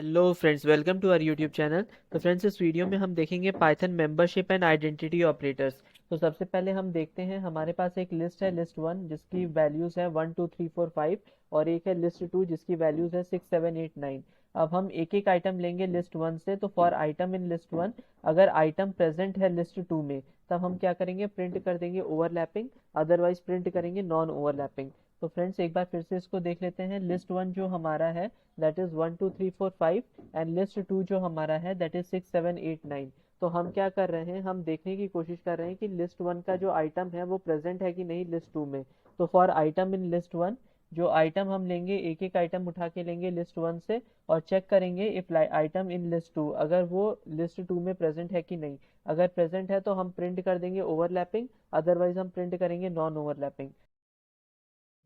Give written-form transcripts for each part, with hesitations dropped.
Hello friends, welcome to our YouTube channel. तो friends, इस video में हम देखेंगे Python membership and identity operators. तो सबसे पहले हम देखते हैं, हमारे पास एक लिस्ट है, लिस्ट वन, जिसकी वैल्यूज है 1 2 3 4 5, और एक है लिस्ट टू जिसकी वैल्यूज है 6 7 8 9। अब हम एक एक आइटम लेंगे लिस्ट वन से। तो for item in list one, अगर आइटम प्रेजेंट है लिस्ट टू में, तब हम क्या करेंगे, प्रिंट कर देंगे ओवरलैपिंग, अदरवाइज प्रिंट करेंगे नॉन ओवरलैपिंग। तो फ्रेंड्स, एक बार फिर से इसको देख लेते हैं। लिस्ट वन जो हमारा है that is 1 2 3 4 5, and list two जो हमारा है दैट इज 6 7 8 9। तो हम क्या कर रहे हैं, हम देखने की कोशिश कर रहे हैं कि लिस्ट वन का जो आइटम है वो प्रेजेंट है कि नहीं लिस्ट टू में। तो for item in list one, जो आइटम हम लेंगे, एक एक आइटम उठा के लेंगे लिस्ट वन से, और चेक करेंगे if item in list two, अगर वो लिस्ट टू में प्रेजेंट है कि नहीं। अगर प्रेजेंट है तो हम प्रिंट कर देंगे ओवरलैपिंग, अदरवाइज हम प्रिंट करेंगे नॉन ओवरलैपिंग।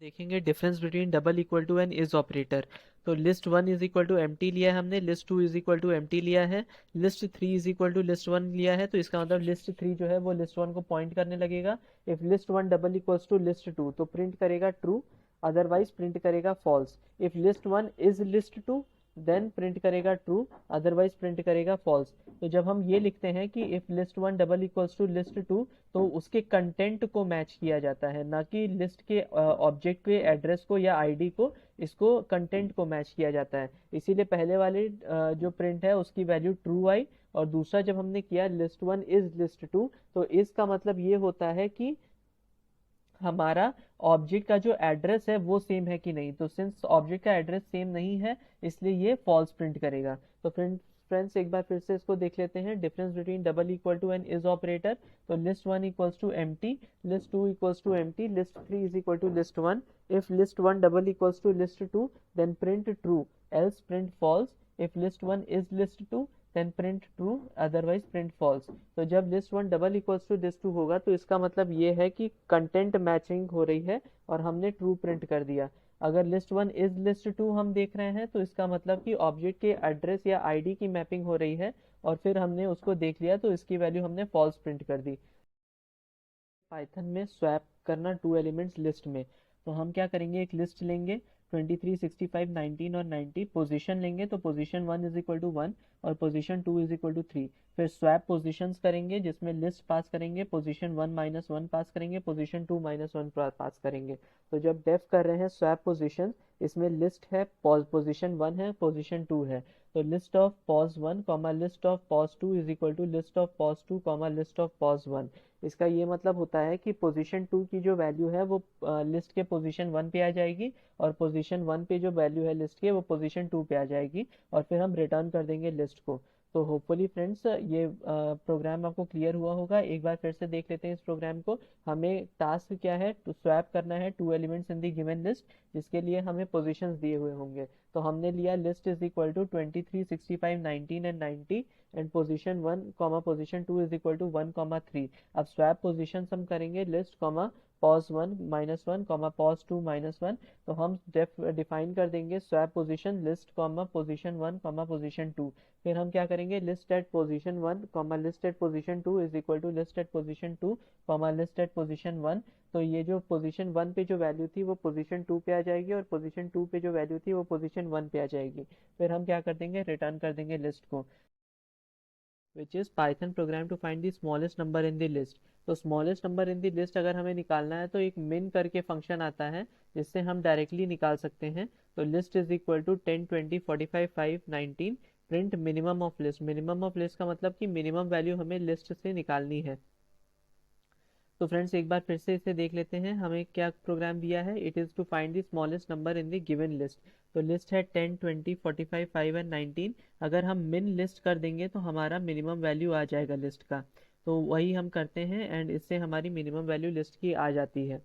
देखेंगे difference between double equal to and is operator. तो list one is equal to empty लिया है हमने, list two is equal to empty लिया है, list three is equal to list one लिया है। तो इसका मतलब लिस्ट थ्री जो है वो लिस्ट वन को पॉइंट करने लगेगा। If list one double equals to list two, तो प्रिंट करेगा ट्रू, अदरवाइज प्रिंट करेगा false. If list one is list two, then print करेगा ट्रू, अदरवाइज प्रिंट करेगा फॉल्स। तो जब हम ये लिखते हैं कि if list one double equals to list two, तो उसके कंटेंट को मैच किया जाता है, ना कि लिस्ट के ऑब्जेक्ट के एड्रेस को या आईडी को। इसको कंटेंट को मैच किया जाता है, इसीलिए पहले वाले जो प्रिंट है उसकी वैल्यू ट्रू आई। और दूसरा जब हमने किया list one is list two, तो इसका मतलब ये होता है कि हमारा ऑब्जेक्ट का जो एड्रेस है वो सेम है कि नहीं। तो सिंस ऑब्जेक्ट का एड्रेस सेम नहीं है, इसलिए ये फॉल्स प्रिंट करेगा। तो फ्रेंड्स, एक बार फिर से इसको देख लेते हैं, difference between double equal to and is operator. तो list one equals to empty, list two equals to empty, list three is equal to list one. If list one double equals to list two, then print true, else print false. If list one is list two, then print true, otherwise print false. तो जब list one double equals to list two होगा, तो इसका मतलब ये है कि content matching हो रही है, और हमने ट्रू प्रिंट कर दिया। अगर list one is list two हम देख रहे हैं, तो इसका मतलब कि ऑब्जेक्ट के एड्रेस या आईडी की मैपिंग हो रही है, और फिर हमने उसको देख लिया, तो इसकी वैल्यू हमने फॉल्स प्रिंट कर दी। पाइथन में स्वैप करना टू एलिमेंट्स लिस्ट में। तो हम क्या करेंगे, एक लिस्ट लेंगे 23 65 19 और 90, पोजीशन लेंगे, तो position one is equal to one और position two is equal to three. फिर स्वैप पोजीशंस करेंगे, जिसमें लिस्ट पास करेंगे, position one minus one pass करेंगे, position two minus one pass करेंगे। तो जब डेफ कर रहे हैं स्वैप पोजीशन, इसमें लिस्ट है, पोजीशन वन है, पोजीशन टू है। तो list of pos one comma list of pos two is equal to list of pos to comma list of pos one. इसका ये मतलब होता है कि पोजीशन टू की जो वैल्यू है वो लिस्ट के पोजीशन वन पे आ जाएगी, और पोजीशन वन पे जो वैल्यू है लिस्ट के वो पोजीशन टू पे आ जाएगी, और फिर हम रिटर्न कर देंगे लिस्ट को। तो होपफुली फ्रेंड्स, ये प्रोग्राम आपको क्लियर हुआ होगा। एक बार फिर से देख लेते हैं इस प्रोग्राम को। हमें टास्क क्या है, टू स्वैप करना है two elements in the given list, जिसके लिए हमें पोजीशंस दिए हुए होंगे। तो हमने लिया list is equal to 23 65 19 and 90, and position one comma position two is equal to one comma three. अब स्वैप पोजीशन हम करेंगे list comma pos one minus one comma pos two minus one. तो हम डिफाइन कर देंगे swap position list comma position one comma position two. फिर हम क्या करेंगे, list at position one comma list at position two is equal to list at position two comma list at position one. तो ये जो position one पे जो value थी वो पोजीशन टू पे आ जाएगी, और पोजीशन टू पे जो वैल्यू थी वो पोजीशन वन पे आ जाएगी। फिर हम क्या कर देंगे, रिटर्न कर देंगे लिस्ट को, which is Python program to find the smallest number in the list। तो स्मॉलेस्ट नंबर इन दी लिस्ट अगर हमें निकालना है, तो एक min करके फंक्शन आता है, जिससे हम डायरेक्टली निकाल सकते हैं। तो list is equal to 10 20 45 5 19, print minimum of list. Minimum of list का मतलब कि मिनिमम वैल्यू हमें लिस्ट से निकालनी है। तो फ्रेंड्स, एक बार फिर से इसे देख लेते हैं, हमें क्या प्रोग्राम दिया है। It is to find the smallest number in the given list. तो लिस्ट है 10 20 45 5 एंड 19। अगर हम मिन लिस्ट कर देंगे, तो हमारा मिनिमम वैल्यू आ जाएगा लिस्ट का। तो वही हम करते हैं, एंड इससे हमारी मिनिमम वैल्यू लिस्ट की आ जाती है।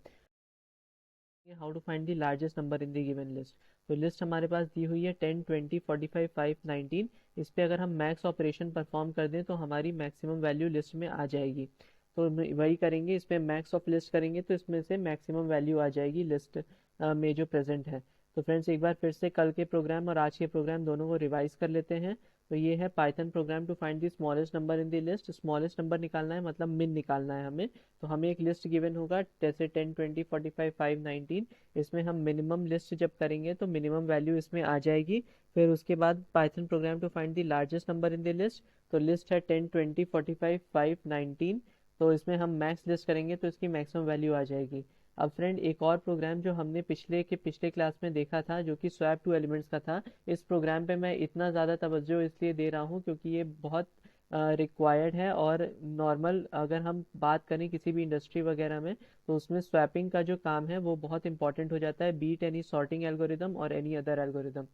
How to find the largest number in the given list. तो लिस्ट हमारे पास दी हुई है 10 20 45 5 19। इस पे अगर हम मैक्स ऑपरेशन परफॉर्म कर दें, तो हमारी मैक्सिमम वैल्यू लिस्ट में आ जाएगी। तो वही करेंगे, इस पे मैक्स ऑफ लिस्ट करेंगे, तो इसमें से मैक्सिमम वैल्यू आ जाएगी लिस्ट में जो प्रेजेंट है। तो फ्रेंड्स, एक बार फिर से कल के प्रोग्राम और आज के प्रोग्राम दोनों को रिवाइज कर लेते हैं। तो ये है Python program to find the smallest number in the list. Smallest number निकालना है मतलब मिन निकालना है हमें। तो हमें एक लिस्ट गिवन होगा जैसे 10 20 45 5 19। इसमें हम मिनिमम लिस्ट जब करेंगे तो मिनिमम वैल्यू इसमें आ जाएगी। फिर उसके बाद Python program to find the largest number in the list. तो लिस्ट है 10 20 45 5 19। तो इसमें हम मैक्स लिस्ट करेंगे तो इसकी मैक्सिमम वैल्यू आ जाएगी। अब फ्रेंड एक और प्रोग्राम जो हमने पिछले क्लास में देखा था जो कि स्वैप टू एलिमेंट्स का था, इस प्रोग्राम पे मैं इतना ज़्यादा तवज्जो इसलिए दे रहा हूँ क्योंकि ये बहुत रिक्वायर्ड है। और नॉर्मल अगर हम बात करें किसी भी इंडस्ट्री वगैरह में तो उसमें स्वैपिंग का जो काम है वो बहुत इंपॉर्टेंट हो जाता है, बीट एनी सॉर्टिंग एल्गोरिदम और एनी अदर एल्गोरिदम।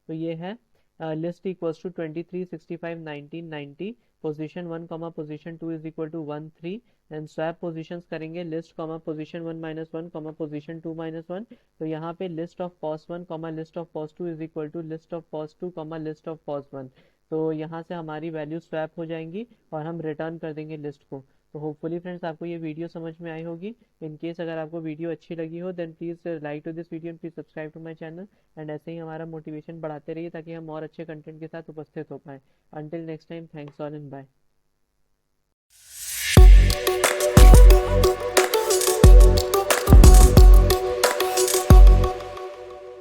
तो ये है list equals to 23 65 19 90, position 1 comma position 2 is equal to 1 3। And swap positions करेंगे list comma position 1 minus 1 comma position 2 minus 1। तो यहाँ पे list of pos 1 comma list of pos 2 is equal to list of pos 2 comma list of pos 1। तो यहाँ से हमारी value swap हो जाएंगी और हम रिटर्न कर देंगे लिस्ट को। तो होपफुली फ्रेंड्स आपको ये वीडियो समझ में आई होगी। इन केस अगर आपको वीडियो अच्छी लगी हो then please like to this video and please subscribe to my channel. And ऐसे ही हमारा मोटिवेशन बढ़ाते रहिए ताकि हम और अच्छे कंटेंट के साथ उपस्थित हो पाएँ। Until next time, thanks all and bye.